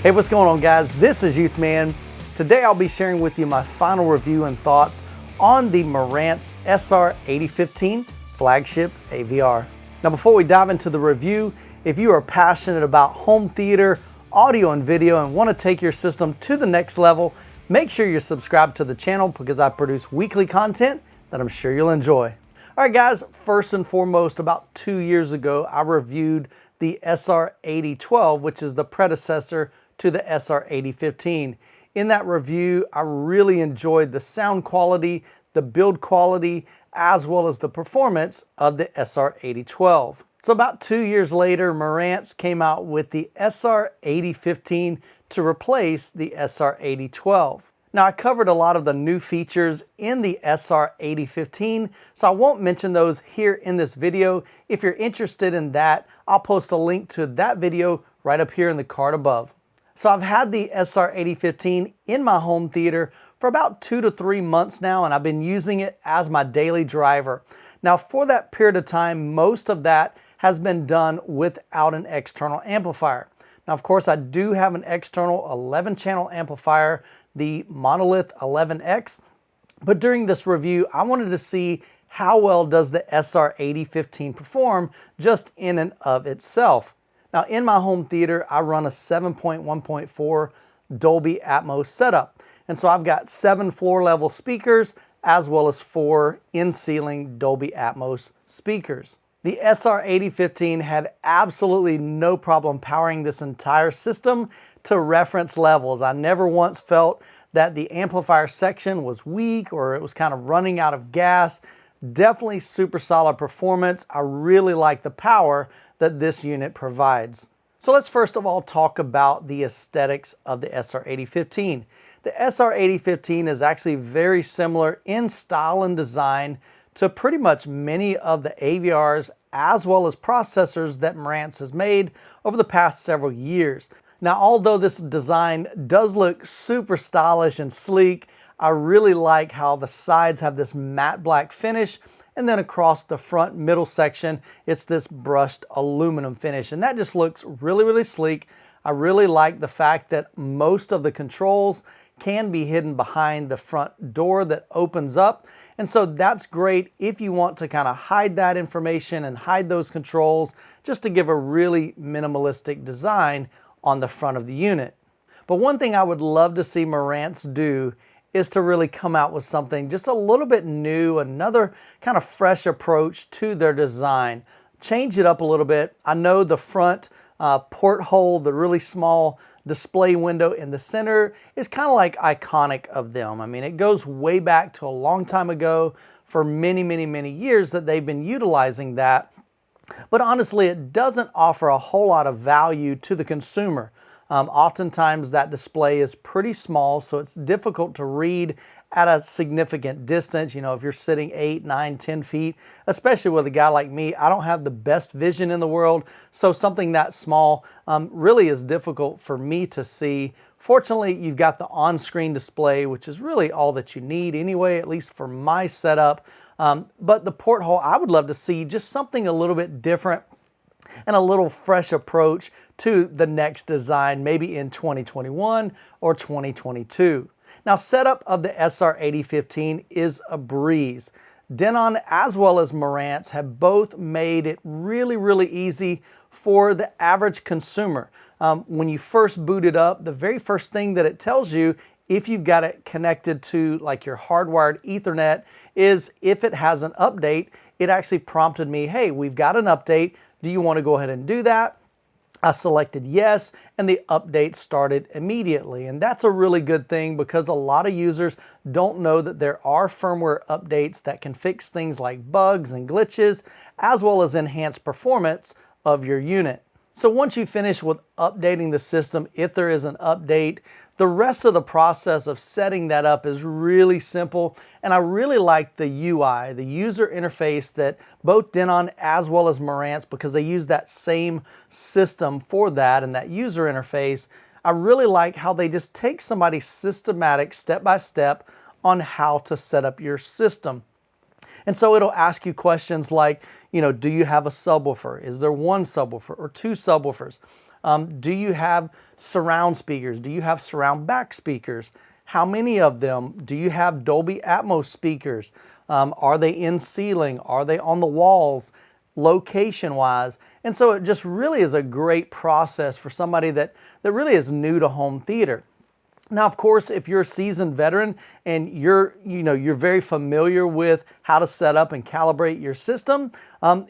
Hey, what's going on, guys? This is Youthman. Today I'll be sharing with you my final review and thoughts on the Marantz SR8015 flagship AVR. Now, before we dive into the review, if you are passionate about home theater, audio and video, and want to take your system to the next level, make sure you're subscribed to the channel because I produce weekly content that I'm sure you'll enjoy. All right, guys, first and foremost, about 2 years ago, I reviewed the SR8012, which is the predecessor to the SR8015. In that review, I really enjoyed the sound quality, the build quality, as well as the performance of the SR8012. So about 2 years later, Marantz came out with the SR8015 to replace the SR8012. Now, I covered a lot of the new features in the SR8015, so I won't mention those here in this video. If you're interested in that, I'll post a link to that video right up here in the card above. So I've had the SR8015 in my home theater for about 2 to 3 months now, and I've been using it as my daily driver. Now, for that period of time, most of that has been done without an external amplifier. Now, of course, I do have an external 11-channel amplifier, the Monolith 11X, but during this review, I wanted to see how well does the SR8015 perform just in and of itself. Now, in my home theater, I run a 7.1.4 Dolby Atmos setup. And so I've got 7 floor-level speakers as well as 4 in-ceiling Dolby Atmos speakers. The SR8015 had absolutely no problem powering this entire system to reference levels. I never once felt that the amplifier section was weak or it was kind of running out of gas. Definitely super solid performance. I really like the power that this unit provides. So let's first of all talk about the aesthetics of the SR8015. The SR8015 is actually very similar in style and design to pretty much many of the AVRs as well as processors that Marantz has made over the past several years. Now, although this design does look super stylish and sleek, I really like how the sides have this matte black finish, and then across the front middle section, it's this brushed aluminum finish. And that just looks really, really sleek. I really like the fact that most of the controls can be hidden behind the front door that opens up. And so that's great if you want to kind of hide that information and hide those controls just to give a really minimalistic design on the front of the unit. But one thing I would love to see Marantz do is to really come out with something just a little bit new, another kind of fresh approach to their design. Change it up a little bit. I know the front porthole, the really small display window in the center is kind of like iconic of them. I mean, it goes way back to a long time ago, for many, many, many years that they've been utilizing that. But honestly, it doesn't offer a whole lot of value to the consumer. Oftentimes that display is pretty small, so it's difficult to read at a significant distance. You know, if you're sitting 8, 9, 10 feet, especially with a guy like me, I don't have the best vision in the world, so something that small really is difficult for me to see. Fortunately, you've got the on-screen display, which is really all that you need anyway, at least for my setup. But the porthole, I would love to see just something a little bit different and a little fresh approach to the next design, maybe in 2021 or 2022. Now, setup of the SR8015 is a breeze. Denon as well as Marantz have both made it really, really easy for the average consumer. When you first boot it up, the very first thing that it tells you if you've got it connected to like your hardwired Ethernet is if it has an update. It actually prompted me, hey, we've got an update. Do you want to go ahead and do that? I selected yes, and the update started immediately. And that's a really good thing because a lot of users don't know that there are firmware updates that can fix things like bugs and glitches, as well as enhance performance of your unit. So once you finish with updating the system, if there is an update, the rest of the process of setting that up is really simple, and I really like the UI, the user interface that both Denon as well as Marantz, because they use that same system for that and that user interface. I really like how they just take somebody's systematic step-by-step on how to set up your system. And so it'll ask you questions like, you know, do you have a subwoofer? Is there one subwoofer or two subwoofers? Do you have surround speakers? Do you have surround back speakers? How many of them? Do you have Dolby Atmos speakers? Are they in ceiling? Are they on the walls, location-wise? And so it just really is a great process for somebody that really is new to home theater. Now, of course, if you're a seasoned veteran and you're very familiar with how to set up and calibrate your system,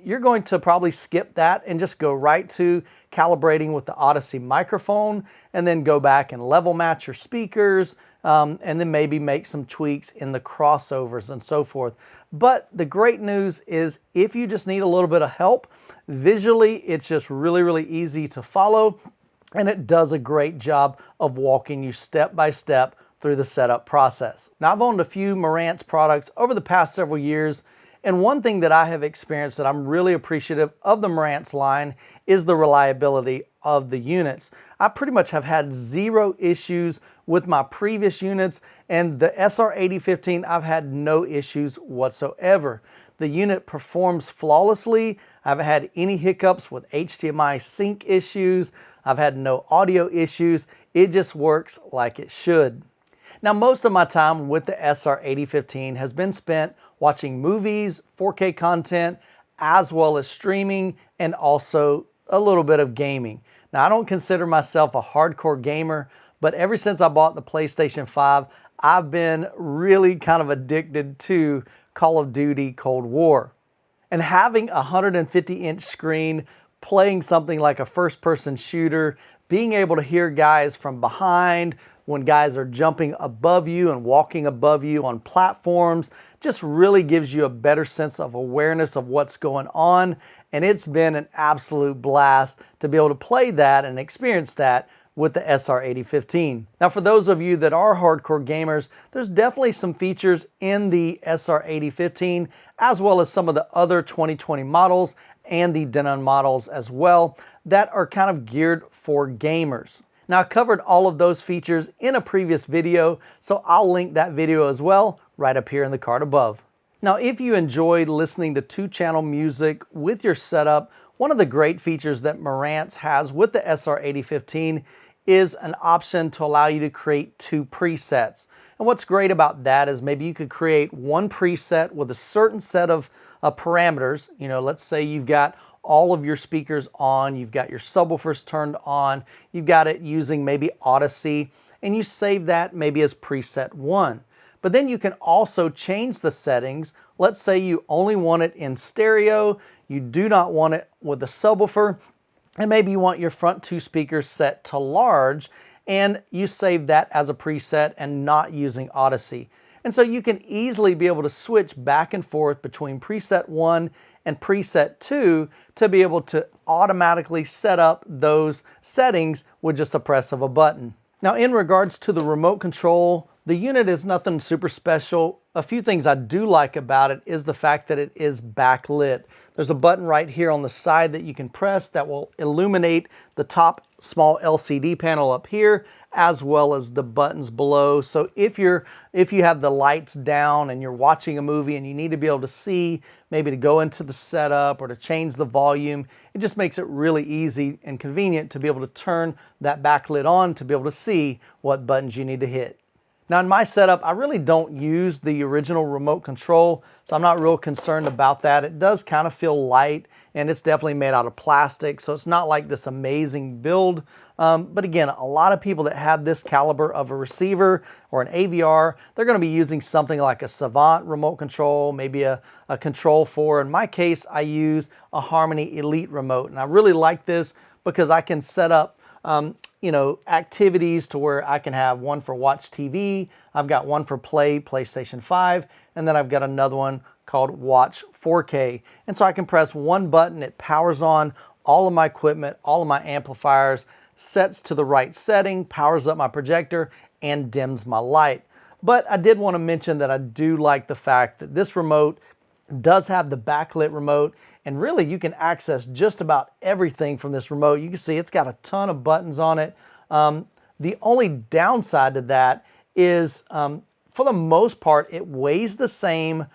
you're going to probably skip that and just go right to calibrating with the Odyssey microphone, and then go back and level match your speakers, and then maybe make some tweaks in the crossovers and so forth. But the great news is, if you just need a little bit of help, visually it's just really, really easy to follow. And it does a great job of walking you step by step through the setup process. Now, I've owned a few Marantz products over the past several years, and one thing that I have experienced that I'm really appreciative of the Marantz line is the reliability of the units. I pretty much have had zero issues with my previous units, and the SR8015, I've had no issues whatsoever. The unit performs flawlessly. I haven't had any hiccups with HDMI sync issues. I've had no audio issues. It just works like it should. Now, most of my time with the SR8015 has been spent watching movies, 4K content, as well as streaming, and also a little bit of gaming. Now, I don't consider myself a hardcore gamer, but ever since I bought the PlayStation 5, I've been really kind of addicted to Call of Duty Cold War. And having a 150-inch screen, playing something like a first-person shooter, being able to hear guys from behind when guys are jumping above you and walking above you on platforms, just really gives you a better sense of awareness of what's going on. And it's been an absolute blast to be able to play that and experience that with the SR8015. Now, for those of you that are hardcore gamers, there's definitely some features in the SR8015, as well as some of the other 2020 models and the Denon models as well, that are kind of geared for gamers. Now, I covered all of those features in a previous video, so I'll link that video as well right up here in the card above. Now, if you enjoyed listening to 2-channel music with your setup, one of the great features that Marantz has with the SR8015 is an option to allow you to create 2 presets. And what's great about that is maybe you could create one preset with a certain set of parameters. You know, let's say you've got all of your speakers on, you've got your subwoofers turned on, you've got it using maybe Odyssey, and you save that maybe as preset 1. But then you can also change the settings. Let's say you only want it in stereo, you do not want it with a subwoofer, and maybe you want your front 2 speakers set to large, and you save that as a preset and not using Odyssey. And so you can easily be able to switch back and forth between preset 1 and preset 2 to be able to automatically set up those settings with just a press of a button. Now, in regards to the remote control, the unit is nothing super special. A few things I do like about it is the fact that it is backlit. There's a button right here on the side that you can press that will illuminate the top small LCD panel up here, as well as the buttons below. So if you have the lights down and you're watching a movie and you need to be able to see, maybe to go into the setup or to change the volume, it just makes it really easy and convenient to be able to turn that backlit on to be able to see what buttons you need to hit. Now, in my setup, I really don't use the original remote control, so I'm not real concerned about that. It does kind of feel light, and it's definitely made out of plastic, so it's not like this amazing build. But again, a lot of people that have this caliber of a receiver or an AVR, they're going to be using something like a Savant remote control, maybe a Control 4. In my case, I use a Harmony Elite remote, and I really like this because I can set up activities to where I can have one for Watch TV, I've got one for Play PlayStation 5, and then I've got another one called Watch 4K. And so I can press one button, it powers on all of my equipment, all of my amplifiers, sets to the right setting, powers up my projector, and dims my light. But I did want to mention that I do like the fact that this remote does have the backlit remote, and really you can access just about everything from this remote. You can see it's got a ton of buttons on it. The only downside to that is, for the most part, it weighs the same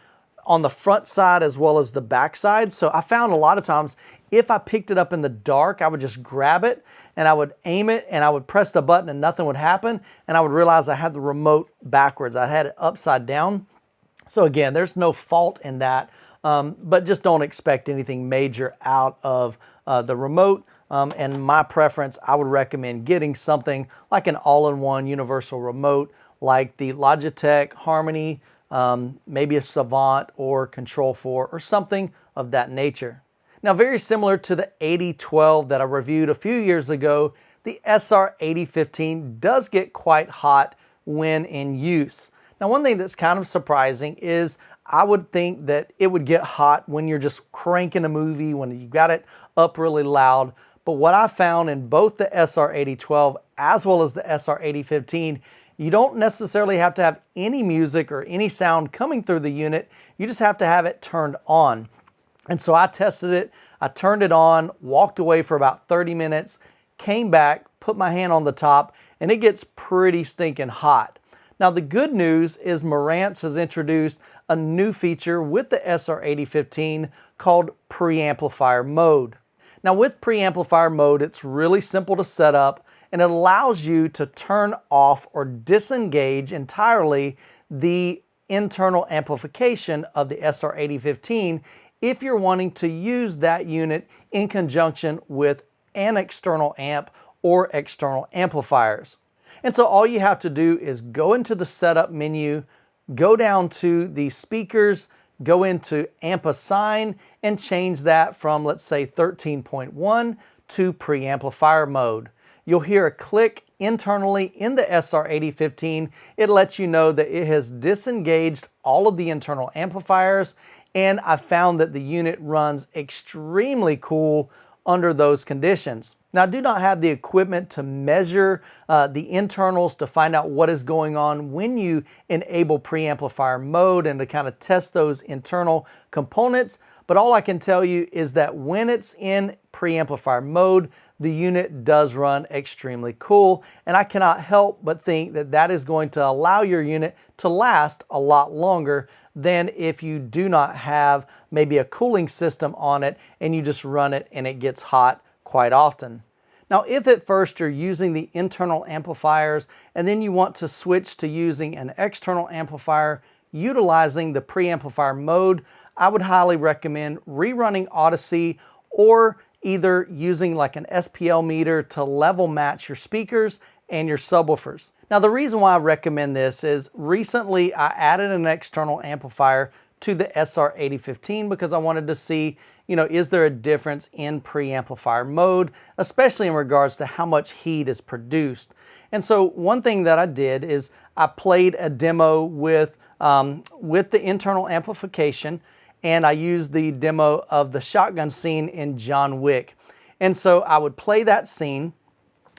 on the front side as well as the back side. So I found a lot of times if I picked it up in the dark, I would just grab it and I would aim it and I would press the button and nothing would happen, and I would realize I had the remote backwards. I had it upside down. So again, there's no fault in that, but just don't expect anything major out of the remote. And my preference, I would recommend getting something like an all-in-one universal remote like the Logitech Harmony, maybe a Savant or Control4 or something of that nature. Now, very similar to the 8012 that I reviewed a few years ago, the SR8015 does get quite hot when in use. Now, one thing that's kind of surprising is I would think that it would get hot when you're just cranking a movie, when you got it up really loud. But what I found in both the SR8012 as well as the SR8015, you don't necessarily have to have any music or any sound coming through the unit. You just have to have it turned on. And so I tested it, I turned it on, walked away for about 30 minutes, came back, put my hand on the top, and it gets pretty stinking hot. Now the good news is Marantz has introduced a new feature with the SR8015 called Pre-Amplifier Mode. Now with Pre-Amplifier Mode, it's really simple to set up, and it allows you to turn off or disengage entirely the internal amplification of the SR8015 if you're wanting to use that unit in conjunction with an external amp or external amplifiers. And so all you have to do is go into the setup menu, go down to the speakers, go into amp assign, and change that from, let's say, 13.1 to Pre-Amplifier Mode. You'll hear a click internally in the SR8015. It lets you know that it has disengaged all of the internal amplifiers, and I found that the unit runs extremely cool under those conditions. Now, I do not have the equipment to measure the internals to find out what is going on when you enable Pre-Amplifier Mode and to kind of test those internal components, but all I can tell you is that when it's in Pre-Amplifier Mode, the unit does run extremely cool, and I cannot help but think that that is going to allow your unit to last a lot longer than if you do not have maybe a cooling system on it and you just run it and it gets hot quite often. Now, if at first you're using the internal amplifiers and then you want to switch to using an external amplifier utilizing the Pre-Amplifier Mode, I would highly recommend rerunning Odyssey or either using like an SPL meter to level match your speakers and your subwoofers. Now, the reason why I recommend this is recently I added an external amplifier to the SR8015 because I wanted to see, is there a difference in Pre-Amplifier Mode, especially in regards to how much heat is produced. And so one thing that I did is I played a demo with the internal amplification, and I used the demo of the shotgun scene in John Wick. And so I would play that scene,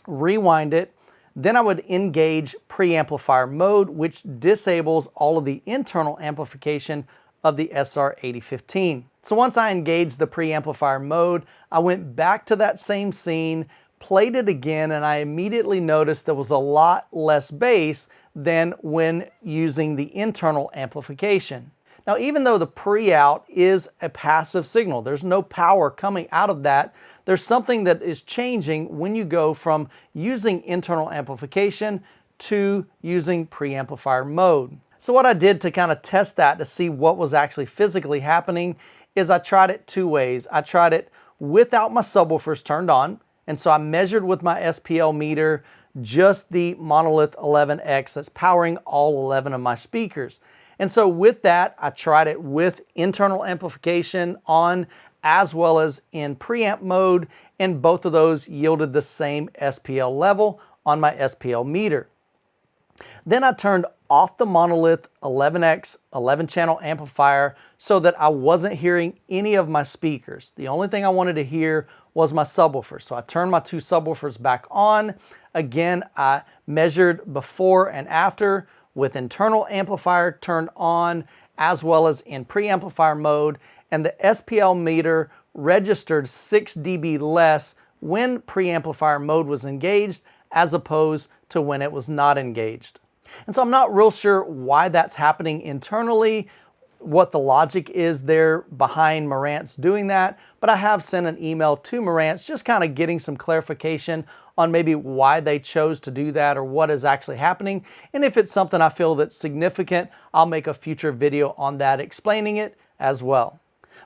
rewind it, then I would engage Pre-Amplifier Mode, which disables all of the internal amplification of the SR8015. So once I engaged the Pre-Amplifier Mode, I went back to that same scene, played it again, and I immediately noticed there was a lot less bass than when using the internal amplification. Now, even though the pre-out is a passive signal, there's no power coming out of that, there's something that is changing when you go from using internal amplification to using Pre-Amplifier Mode. So what I did to kind of test that to see what was actually physically happening is I tried it two ways. I tried it without my subwoofers turned on, and so I measured with my SPL meter just the Monolith 11X that's powering all 11 of my speakers. And so with that, I tried it with internal amplification on as well as in preamp mode, and both of those yielded the same SPL level on my SPL meter. Then I turned off the Monolith 11X 11-channel amplifier so that I wasn't hearing any of my speakers. The only thing I wanted to hear was my subwoofer. So I turned my two subwoofers back on. Again, I measured before and after with internal amplifier turned on as well as in Pre-Amplifier Mode, and the SPL meter registered 6 dB less when Pre-Amplifier Mode was engaged as opposed to when it was not engaged. And so I'm not real sure why that's happening internally. what the logic is there behind Marantz doing that, but I have sent an email to Marantz just kind of getting some clarification on maybe why they chose to do that or what is actually happening. And if it's something I feel that's significant, I'll make a future video on that explaining it as well.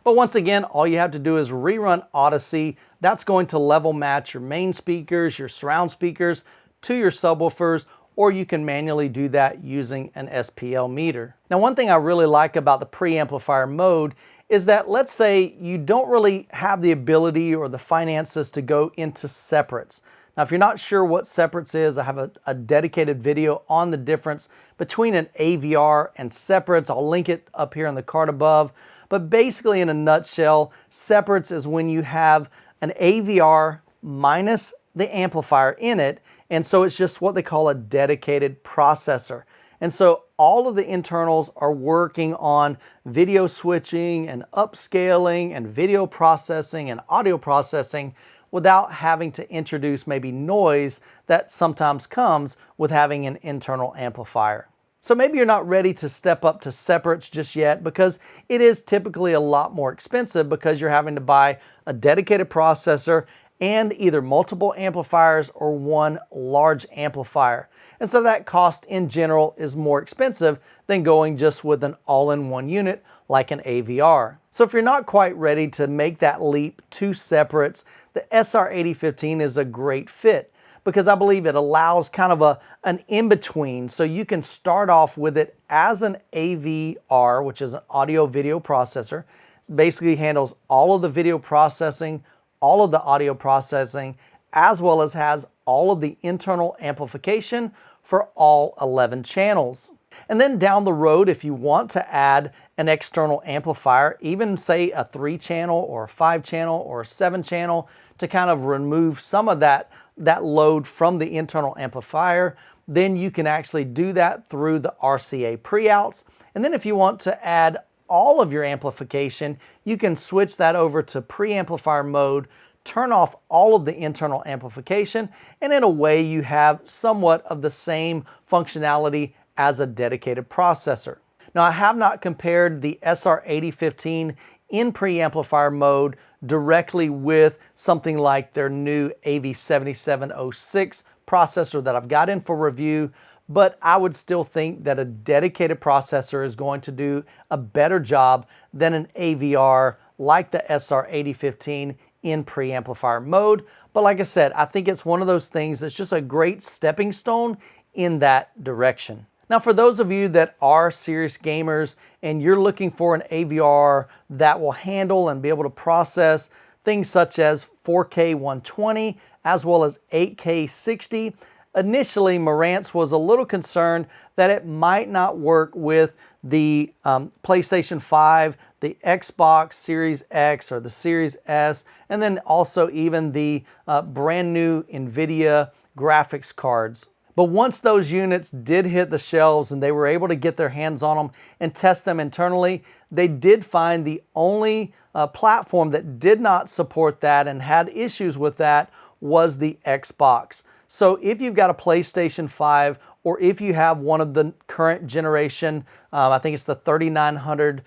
But once again, all you have to do is rerun Odyssey. That's going to level match your main speakers, your surround speakers to your subwoofers, or you can manually do that using an SPL meter. Now, one thing I really like about the Pre-Amplifier mode is that, let's say you don't really have the ability or the finances to go into separates. Now, if you're not sure what separates is, I have a dedicated video on the difference between an AVR and separates. I'll link it up here in the card above. But basically, in a nutshell, separates is when you have an AVR minus the amplifier in it, and so it's just what they call a dedicated processor. And so all of the internals are working on video switching and upscaling and video processing and audio processing without having to introduce maybe noise that sometimes comes with having an internal amplifier. So maybe you're not ready to step up to separates just yet because it is typically a lot more expensive because you're having to buy a dedicated processor and either multiple amplifiers or one large amplifier. And so that cost in general is more expensive than going just with an all-in-one unit like an AVR. So if you're not quite ready to make that leap to separates, the SR8015 is a great fit because I believe it allows kind of an in-between. So you can start off with it as an AVR, which is an audio video processor. It basically handles all of the video processing, all of the audio processing, as well as has all of the internal amplification for all 11 channels. And then down the road, if you want to add an external amplifier, even say a 3-channel or a 5-channel or a 7-channel, to kind of remove some of that load from the internal amplifier, then you can actually do that through the RCA pre-outs. And then if you want to add all of your amplification, you can switch that over to Pre-Amplifier mode, turn off all of the internal amplification, and in a way you have somewhat of the same functionality as a dedicated processor. Now, I have not compared the SR8015 in Pre-Amplifier mode directly with something like their new AV7706 processor that I've got in for review, but I would still think that a dedicated processor is going to do a better job than an AVR like the SR8015 in Pre-Amplifier mode. But like I said, I think it's one of those things that's just a great stepping stone in that direction. Now, for those of you that are serious gamers and you're looking for an AVR that will handle and be able to process things such as 4K 120 as well as 8K 60, initially Marantz was a little concerned that it might not work with the PlayStation 5, the Xbox Series X or the Series S, and then also even the brand new NVIDIA graphics cards. But once those units did hit the shelves and they were able to get their hands on them and test them internally, they did find the only platform that did not support that and had issues with that was the Xbox. So if you've got a PlayStation 5 or if you have one of the current generation, I think it's the 3900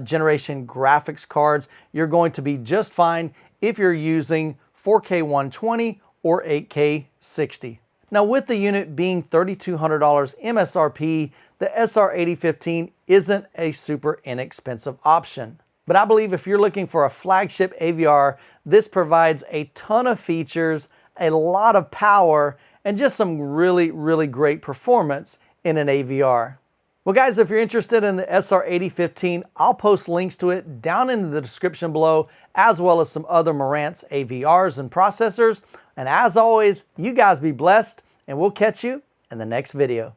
generation graphics cards, you're going to be just fine if you're using 4K 120 or 8K 60. Now, with the unit being $3,200 MSRP, the SR8015 isn't a super inexpensive option. But I believe if you're looking for a flagship AVR, this provides a ton of features, a lot of power, and just some really, really great performance in an AVR. Well guys, if you're interested in the SR8015, I'll post links to it down in the description below, as well as some other Marantz AVRs and processors. And as always, you guys be blessed, and we'll catch you in the next video.